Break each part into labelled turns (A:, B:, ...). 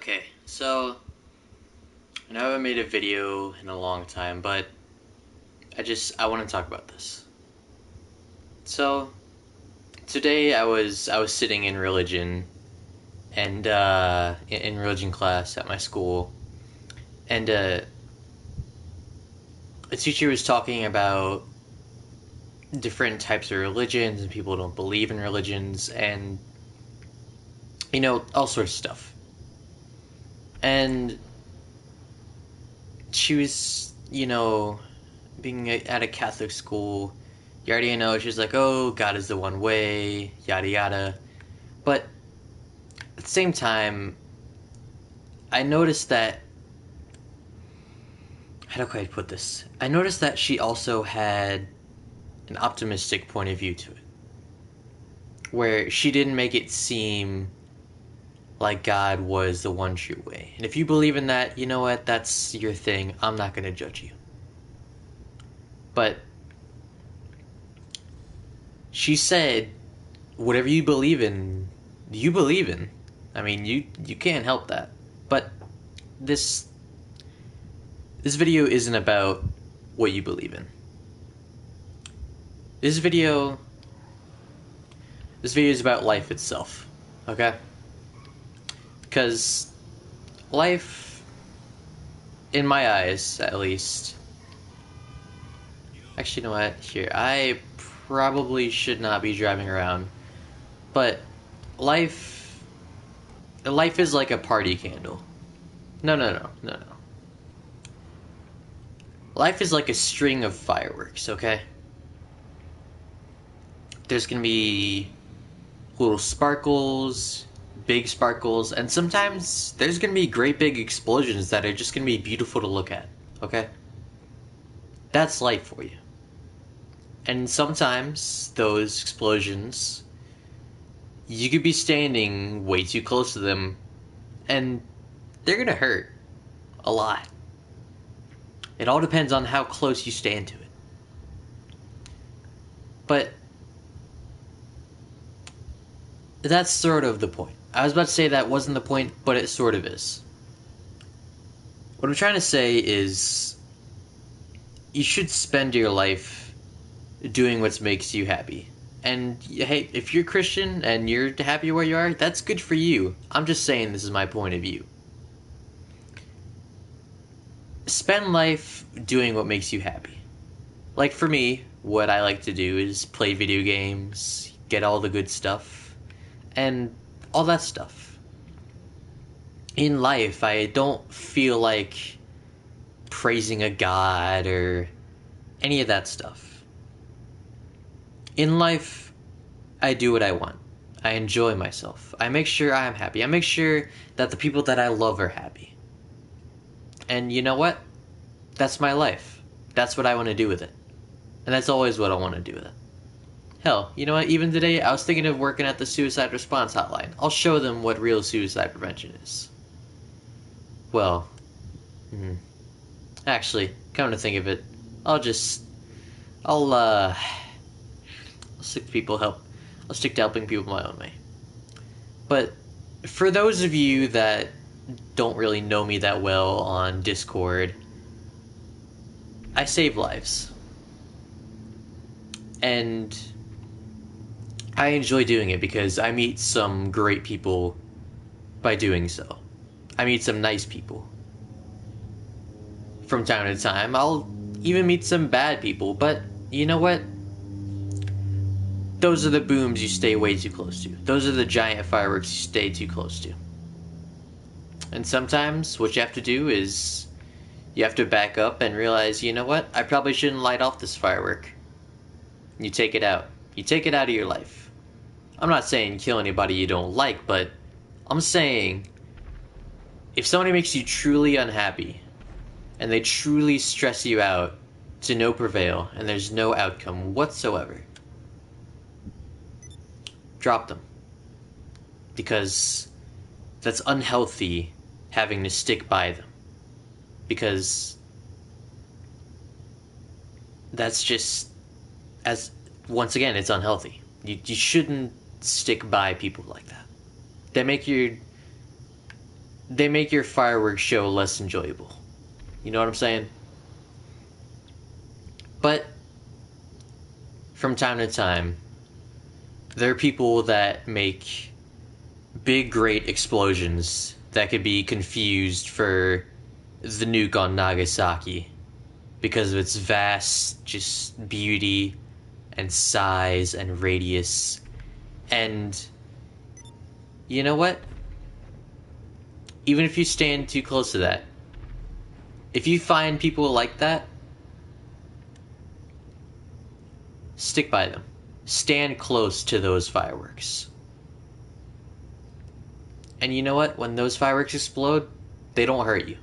A: Okay, so I know I haven't made a video in a long time, but I want to talk about this. So today I was sitting in religion and in religion class at my school, and a teacher was talking about different types of religions and people who don't believe in religions and all sorts of stuff. And she was being at a Catholic school, you already know she's like, oh, God is the one way, yada yada. But at the same time, I noticed that, how do I put this? I noticed that she also had an optimistic point of view to it, where she didn't make it seem like God was the one true way. And if you believe in that, you know what? That's your thing. I'm not going to judge you. But she said, whatever you believe in, you believe in. I mean, you can't help that. But this video isn't about what you believe in. This video is about life itself. Okay? Because life, in my eyes at least, actually, you know what? Here, I probably should not be driving around, but life is like a party candle. No. Life is like a string of fireworks, okay? There's gonna be little sparkles, big sparkles, and sometimes there's gonna be great big explosions that are just gonna be beautiful to look at, okay? That's life for you. And sometimes those explosions, you could be standing way too close to them, and they're gonna hurt a lot. It all depends on how close you stand to it. But that's sort of the point. I was about to say that wasn't the point, but it sort of is. What I'm trying to say is, you should spend your life doing what makes you happy. And hey, if you're Christian and you're happy where you are, that's good for you. I'm just saying this is my point of view. Spend life doing what makes you happy. Like for me, what I like to do is play video games, get all the good stuff, and all that stuff. In life, I don't feel like praising a god or any of that stuff. In life, I do what I want. I enjoy myself. I make sure I am happy. I make sure that the people that I love are happy. And you know what? That's my life. That's what I want to do with it. And that's always what I want to do with it. Hell, you know what? Even today, I was thinking of working at the suicide response hotline. I'll show them what real suicide prevention is. Well, actually, come to think of it, I'll stick to I'll stick to helping people my own way. But for those of you that don't really know me that well on Discord, I save lives. And I enjoy doing it because I meet some great people by doing so. I meet some nice people. From time to time, I'll even meet some bad people, but you know what? Those are the booms you stay way too close to. Those are the giant fireworks you stay too close to. And sometimes what you have to do is you have to back up and realize, you know what? I probably shouldn't light off this firework. You take it out. You take it out of your life. I'm not saying kill anybody you don't like, but I'm saying if somebody makes you truly unhappy and they truly stress you out to no prevail and there's no outcome whatsoever, drop them. Because that's unhealthy having to stick by them. Because that's just, once again, it's unhealthy. You shouldn't stick by people like that. They make you they make your fireworks show less enjoyable. You know what I'm saying? But from time to time, there are people that make big, great explosions that could be confused for the nuke on Nagasaki because of its vast just beauty and size and radius. And you know what? Even if you stand too close to that, if you find people like that, stick by them. Stand close to those fireworks. And you know what? When those fireworks explode, they don't hurt you.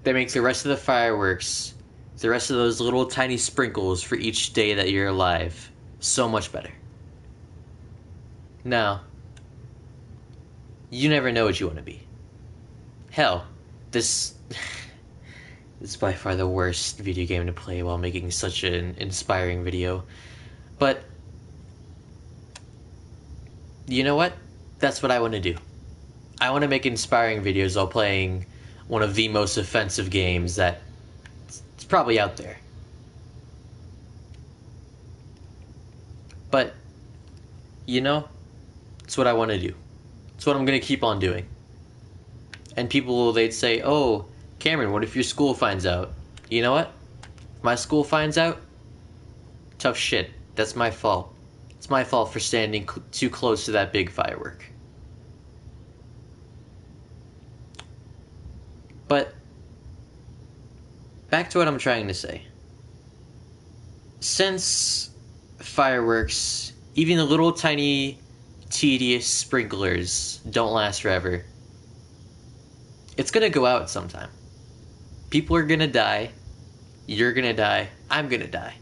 A: They make the rest of the fireworks, the rest of those little tiny sprinkles for each day that you're alive, so much better. Now, you never know what you want to be. Hell, this is by far the worst video game to play while making such an inspiring video. But, you know what? That's what I want to do. I want to make inspiring videos while playing one of the most offensive games that it's probably out there. But, you know, it's what I want to do. It's what I'm going to keep on doing. And people, they'd say, oh, Cameron, what if your school finds out? You know what? If my school finds out, tough shit. That's my fault. It's my fault for standing too close to that big firework. But, back to what I'm trying to say. Since fireworks, even the little tiny tedious sprinklers, don't last forever, it's gonna go out sometime. People are gonna die. You're gonna die. I'm gonna die.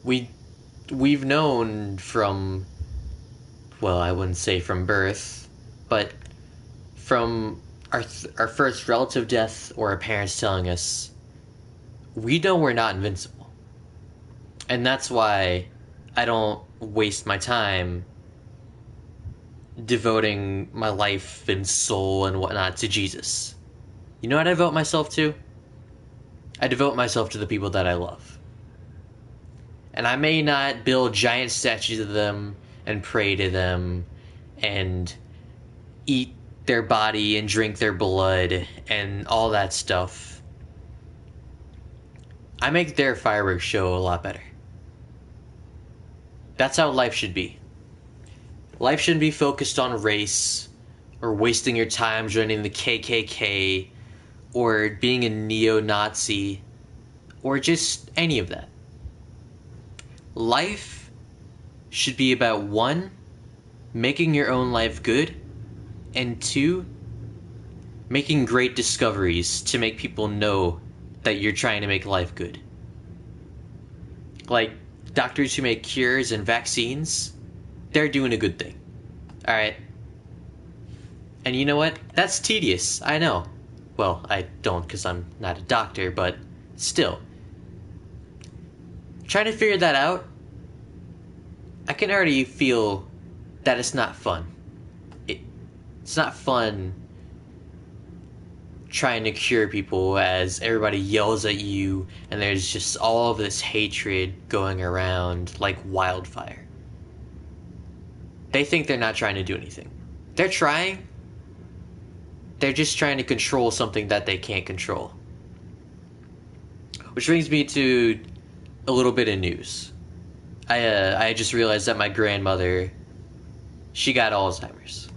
A: We've known from, well, I wouldn't say from birth, but from our first relative death or our parents telling us, we know we're not invincible. And that's why I don't waste my time devoting my life and soul and whatnot to Jesus. You know what I devote myself to? I devote myself to the people that I love. And I may not build giant statues of them and pray to them and eat their body and drink their blood and all that stuff. I make their fireworks show a lot better. That's how life should be. Life shouldn't be focused on race or wasting your time joining the KKK or being a neo-Nazi or just any of that. Life should be about 1, making your own life good, and 2, making great discoveries to make people know that you're trying to make life good. Like doctors who make cures and vaccines, they're doing a good thing. Alright? And you know what? That's tedious, I know. Well, I don't because I'm not a doctor, but still. Trying to figure that out, I can already feel that it's not fun. It's not fun trying to cure people as everybody yells at you and there's just all of this hatred going around like wildfire. They think they're not trying to do anything. They're trying. They're just trying to control something that they can't control. Which brings me to a little bit of news. I just realized that my grandmother, she got Alzheimer's.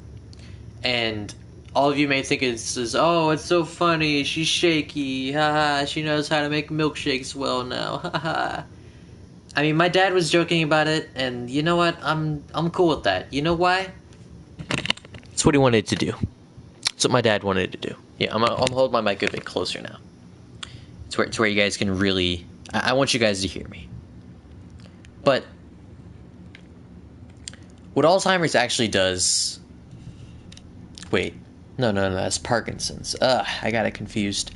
A: And all of you may think it's so funny, she's shaky, haha, she knows how to make milkshakes well now, haha. I mean, my dad was joking about it, and you know what? I'm cool with that. You know why? It's what he wanted to do. It's what my dad wanted to do. Yeah, I'm hold my mic a bit closer now. It's where you guys can really. I want you guys to hear me. But what Alzheimer's actually does. Wait, no, that's Parkinson's. I got it confused.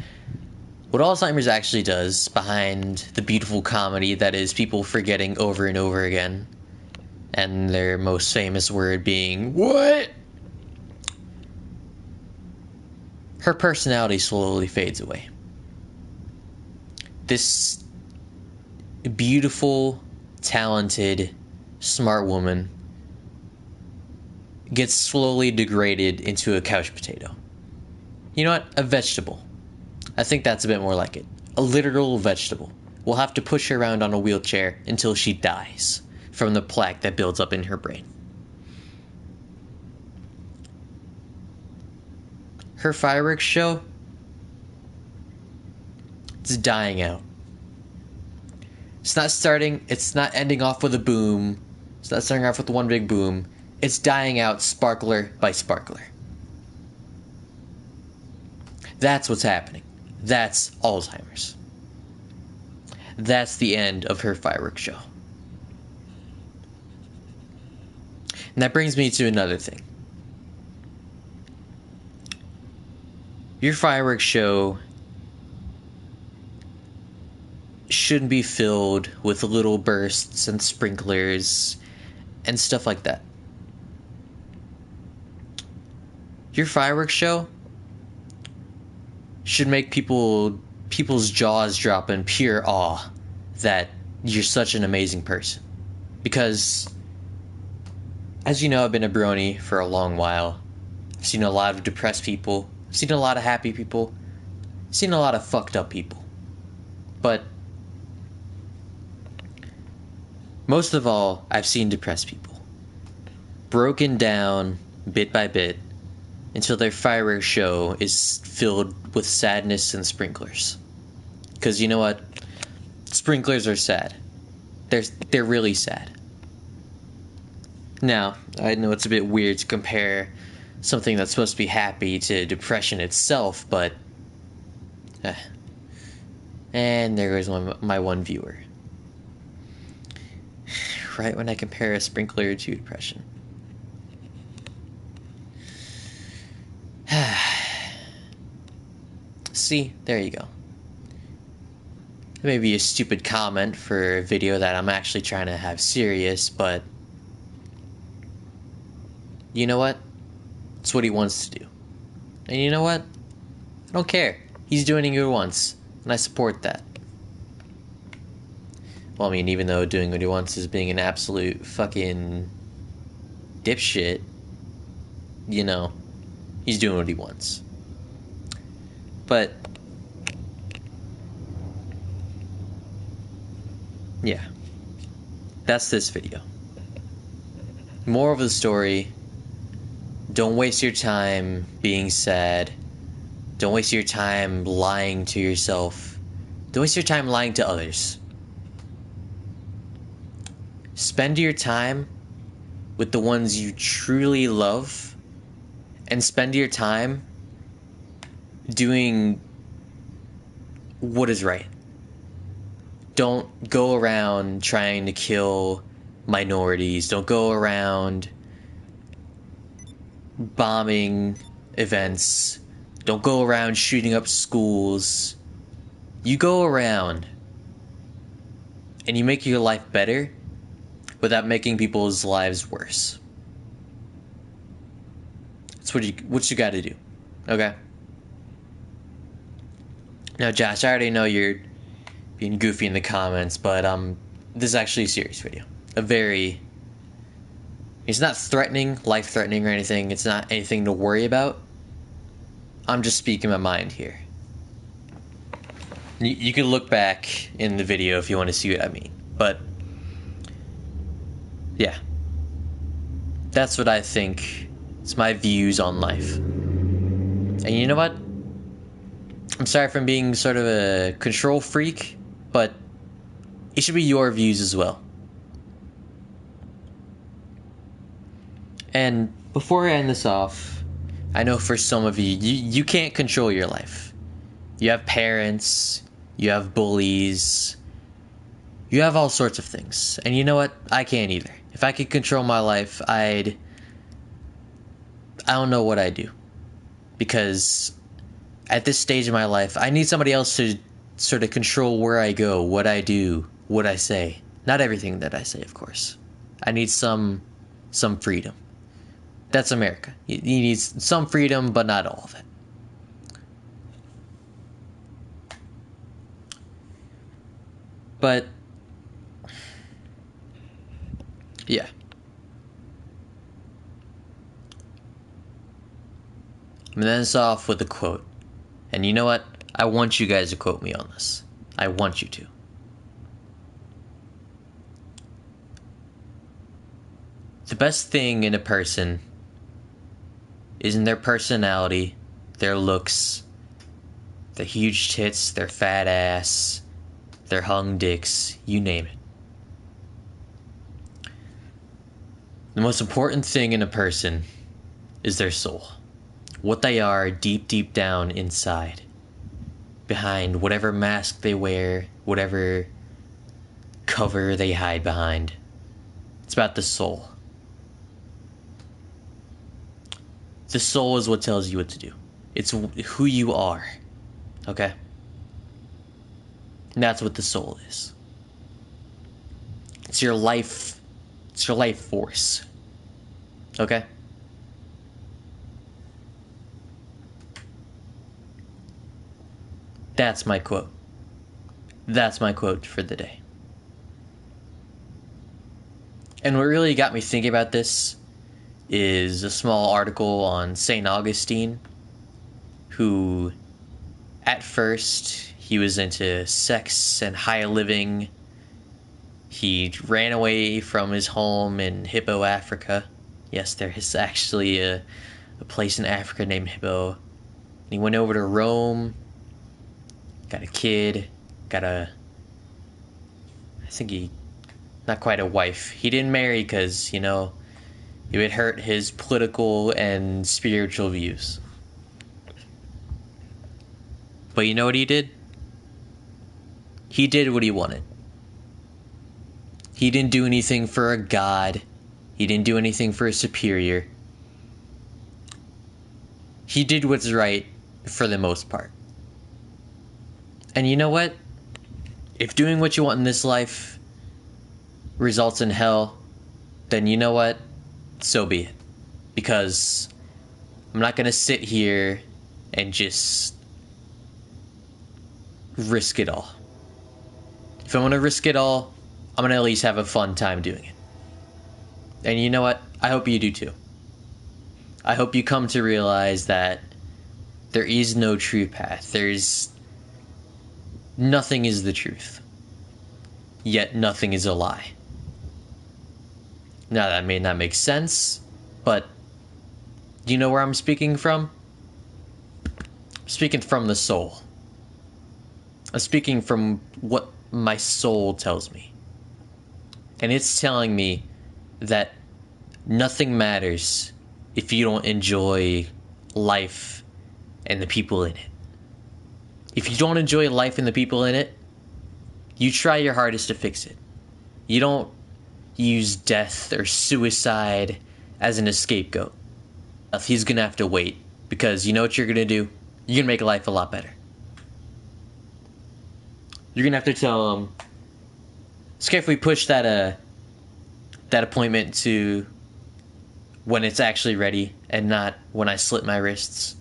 A: What Alzheimer's actually does behind the beautiful comedy that is people forgetting over and over again, and their most famous word being, what? her personality slowly fades away. This beautiful, talented, smart woman gets slowly degraded into a couch potato. You know what? A vegetable. I think that's a bit more like it. A literal vegetable. We'll have to push her around on a wheelchair until she dies from the plaque that builds up in her brain. Her fireworks show, it's dying out. It's not ending off with a boom. It's not starting off with one big boom. It's dying out sparkler by sparkler. That's what's happening. That's Alzheimer's. That's the end of her fireworks show. And that brings me to another thing. Your fireworks show shouldn't be filled with little bursts and sprinklers and stuff like that. Your fireworks show should make people's jaws drop in pure awe that you're such an amazing person. Because, as you know, I've been a brony for a long while. I've seen a lot of depressed people. I've seen a lot of happy people. I've seen a lot of fucked up people. But most of all, I've seen depressed people. Broken down bit by bit until their fireworks show is filled with sadness and sprinklers. Because you know what? Sprinklers are sad. They're really sad. Now, I know it's a bit weird to compare something that's supposed to be happy to depression itself, but... And there goes my one viewer. Right when I compare a sprinkler to depression. See, there you go. That may be a stupid comment for a video that I'm actually trying to have serious, but you know what? It's what he wants to do. And you know what? I don't care. He's doing what he wants, and I support that. Well, I mean, even though doing what he wants is being an absolute fucking dipshit, you know, he's doing what he wants. But yeah, that's this video. Moral of the story: don't waste your time being sad. Don't waste your time lying to yourself. Don't waste your time lying to others. Spend your time with the ones you truly love, and spend your time doing what is right. Don't go around trying to kill minorities. Don't go around bombing events. Don't go around shooting up schools. You go around and you make your life better without making people's lives worse. That's what you gotta do. Okay? Now, Josh, I already know you're being goofy in the comments, but this is actually a serious video. It's not threatening, life-threatening or anything. It's not anything to worry about. I'm just speaking my mind here. You can look back in the video if you want to see what I mean. But yeah, that's what I think. It's my views on life. And you know what? I'm sorry for being sort of a control freak, but it should be your views as well. And before I end this off, I know for some of you can't control your life. You have parents, you have bullies, you have all sorts of things. And you know what? I can't either. If I could control my life, I don't know what I'd do. Because at this stage of my life, I need somebody else to sort of control where I go, what I do, what I say. Not everything that I say, of course. I need some freedom. That's America. You need some freedom, but not all of it. But yeah. I'm gonna end this off with a quote. And you know what? I want you guys to quote me on this. I want you to. The best thing in a person isn't their personality, their looks, their huge tits, their fat ass, their hung dicks, you name it. The most important thing in a person is their soul. What they are deep, deep down inside. Behind whatever mask they wear, whatever cover they hide behind. It's about the soul. The soul is what tells you what to do. It's who you are. Okay? And that's what the soul is. It's your life. It's your life force. Okay? That's my quote. That's my quote for the day. And what really got me thinking about this is a small article on St. Augustine, who at first he was into sex and high living. He ran away from his home in Hippo, Africa. Yes, there is actually a place in Africa named Hippo. And he went over to Rome, got a kid, I think not quite a wife. He didn't marry because, it would hurt his political and spiritual views. But you know what he did? He did what he wanted. He didn't do anything for a god. He didn't do anything for a superior. He did what's right for the most part. And you know what? If doing what you want in this life results in hell, then you know what? So be it. Because I'm not going to sit here and just risk it all. If I want to risk it all, I'm going to at least have a fun time doing it. And you know what? I hope you do too. I hope you come to realize that there is no true path. Nothing is the truth. Yet nothing is a lie. Now that may not make sense, but do you know where I'm speaking from? I'm speaking from the soul. I'm speaking from what my soul tells me. And it's telling me that nothing matters if you don't enjoy life and the people in it. If you don't enjoy life and the people in it, you try your hardest to fix it. You don't use death or suicide as an scapegoat. He's gonna have to wait, because you know what you're gonna do? You're gonna make life a lot better. You're gonna have to tell him, it's okay if we push that appointment to when it's actually ready and not when I slit my wrists.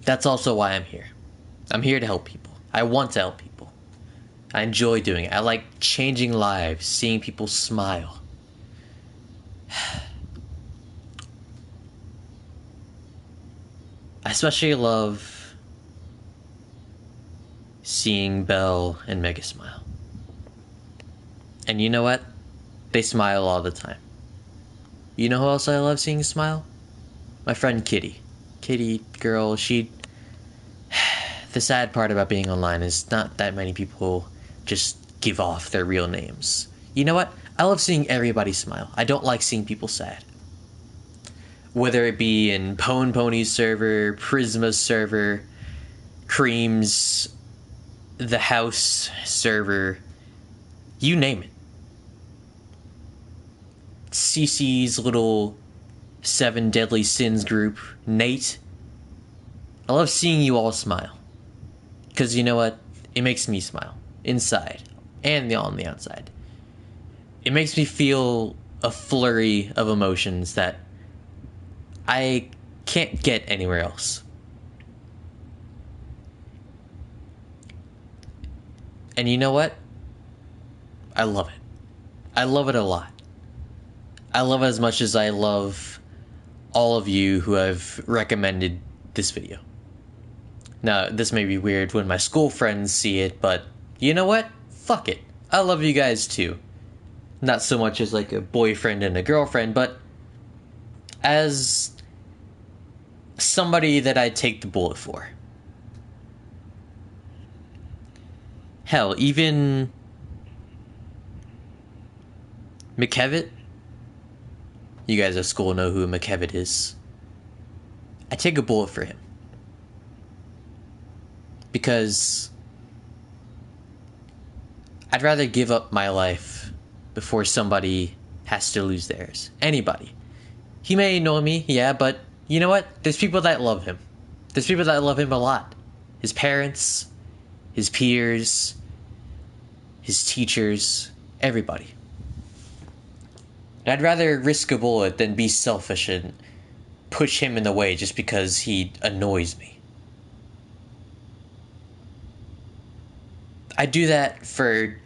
A: That's also why I'm here. I'm here to help people. I want to help people. I enjoy doing it. I like changing lives, seeing people smile. I especially love seeing Belle and Mega smile. And you know what? They smile all the time. You know who else I love seeing smile? My friend Kitty. Kitty girl, the sad part about being online is not that many people just give off their real names. You know what? I love seeing everybody smile. I don't like seeing people sad. Whether it be in Pwn Pony's server, Prisma's server, Cream's, the House server, you name it. CC's little 7 Deadly Sins group, Nate. I love seeing you all smile. Because you know what? It makes me smile. Inside. And on the outside. It makes me feel a flurry of emotions that I can't get anywhere else. And you know what? I love it. I love it a lot. I love it as much as I love all of you who have recommended this video. Now, this may be weird when my school friends see it, but you know what? Fuck it. I love you guys too. Not so much as like a boyfriend and a girlfriend, but as somebody that I'd take the bullet for. Hell, even McKevitt. You guys at school know who McKevitt is. I take a bullet for him. Because I'd rather give up my life before somebody has to lose theirs. Anybody. He may annoy me, yeah, but you know what? There's people that love him. There's people that love him a lot. His parents, his peers, his teachers, everybody. I'd rather risk a bullet than be selfish and push him in the way just because he annoys me. I do that for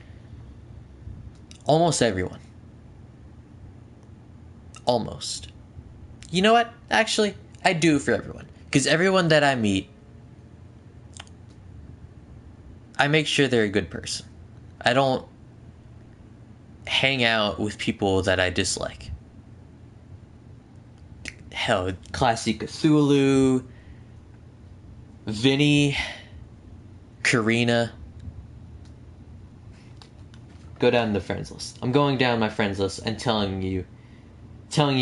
A: almost everyone. Almost. You know what? Actually, I do it for everyone. Because everyone that I meet, I make sure they're a good person. I don't hang out with people that I dislike. Hell, Classy Cthulhu, Vinny, Karina. Go down the friends list. I'm going down my friends list and telling you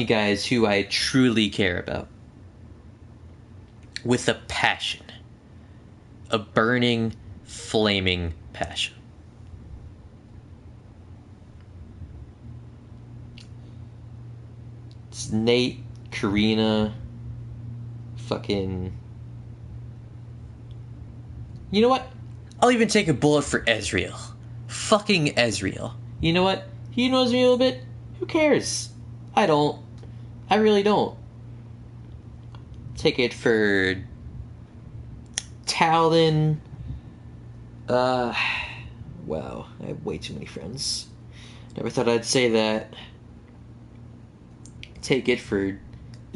A: guys who I truly care about. With a passion. A burning, flaming passion. It's Nate, Karina, fucking... You know what? I'll even take a bullet for Ezreal. Fucking Ezreal. You know what? He knows me a little bit. Who cares? I don't. I really don't. Take it for Talon. Wow. I have way too many friends. Never thought I'd say that. Take it for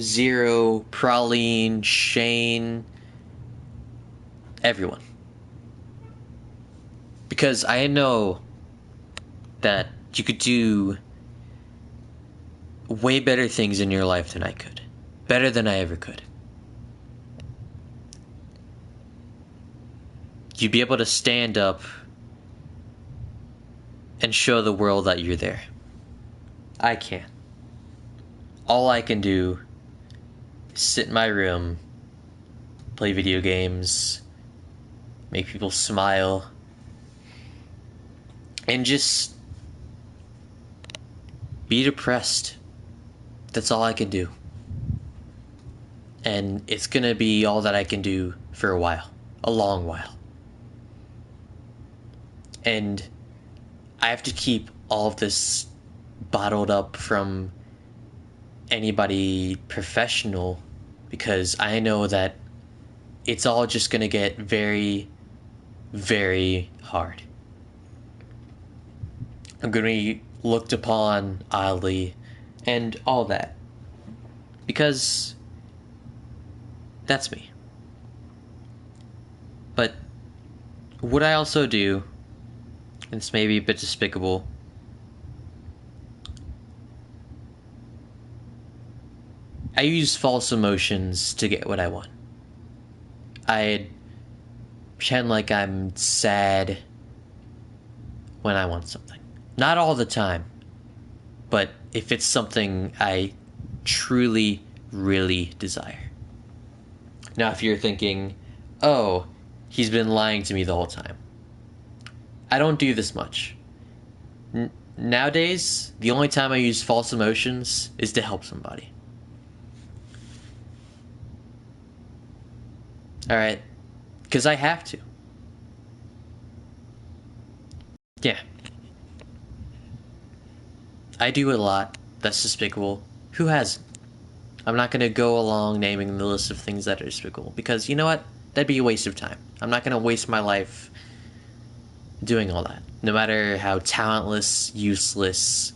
A: Zero, Praline, Shane, everyone. Because I know that you could do way better things in your life than I could. Better than I ever could. You'd be able to stand up and show the world that you're there. I can't. All I can do is sit in my room, play video games, make people smile, and just be depressed. That's all I can do. And it's gonna be all that I can do for a while. A long while. And I have to keep all of this bottled up from anybody professional because I know that it's all just gonna get very, very hard. I'm gonna be looked upon oddly and all that because that's me. But what I also do, and this may be a bit despicable, I use false emotions to get what I want. I pretend like I'm sad when I want something. Not all the time, but if it's something I truly, really desire. Now, if you're thinking, oh, he's been lying to me the whole time. I don't do this much. Nowadays, the only time I use false emotions is to help somebody. Alright? Because I have to. Yeah. I do it a lot. That's despicable. Who hasn't? I'm not going to go along naming the list of things that are despicable. Because, you know what? That'd be a waste of time. I'm not going to waste my life doing all that. No matter how talentless, useless,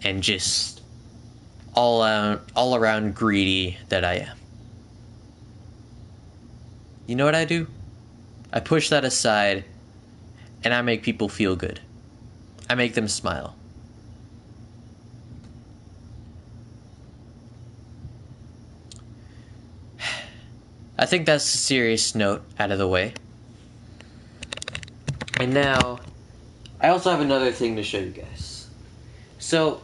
A: and just all around greedy that I am. You know what I do? I push that aside, and I make people feel good. I make them smile. I think that's a serious note out of the way. And now, I also have another thing to show you guys. So,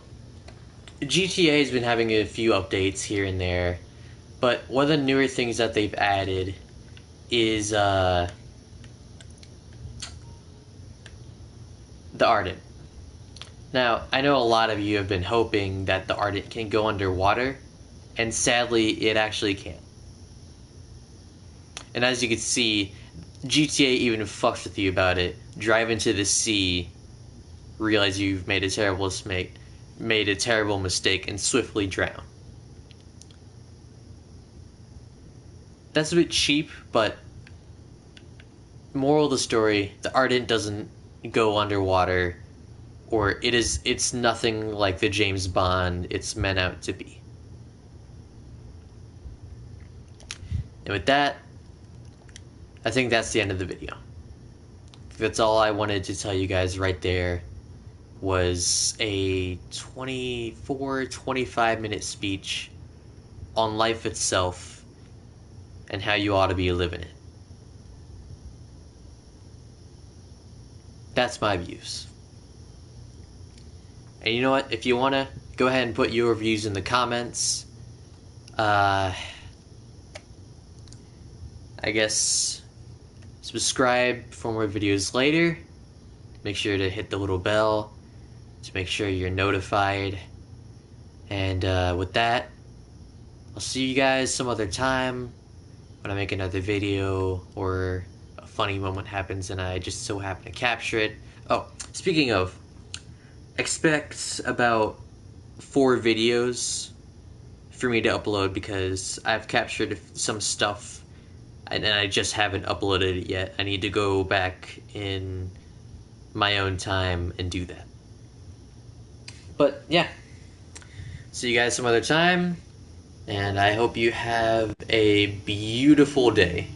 A: GTA has been having a few updates here and there, but one of the newer things that they've added is the Ardent. Now, I know a lot of you have been hoping that the Ardent can go underwater, and sadly, it actually can't. And as you can see, GTA even fucks with you about it. Drive into the sea, realize you've made a terrible mistake, and swiftly drown. That's a bit cheap, but moral of the story, the Ardent doesn't go underwater, or it's nothing like the James Bond it's meant out to be. And with that, I think that's the end of the video. That's all I wanted to tell you guys right there. Was a 25 minute speech on life itself and how you ought to be living it. That's my views. And you know what? If you want to, go ahead and put your views in the comments. I guess subscribe for more videos later. Make sure to hit the little bell to make sure you're notified. And with that, I'll see you guys some other time when I make another video or a funny moment happens and I just so happen to capture it. Oh, speaking of, expect about 4 videos for me to upload because I've captured some stuff and I just haven't uploaded it yet. I need to go back in my own time and do that. But yeah, see you guys some other time, and I hope you have a beautiful day.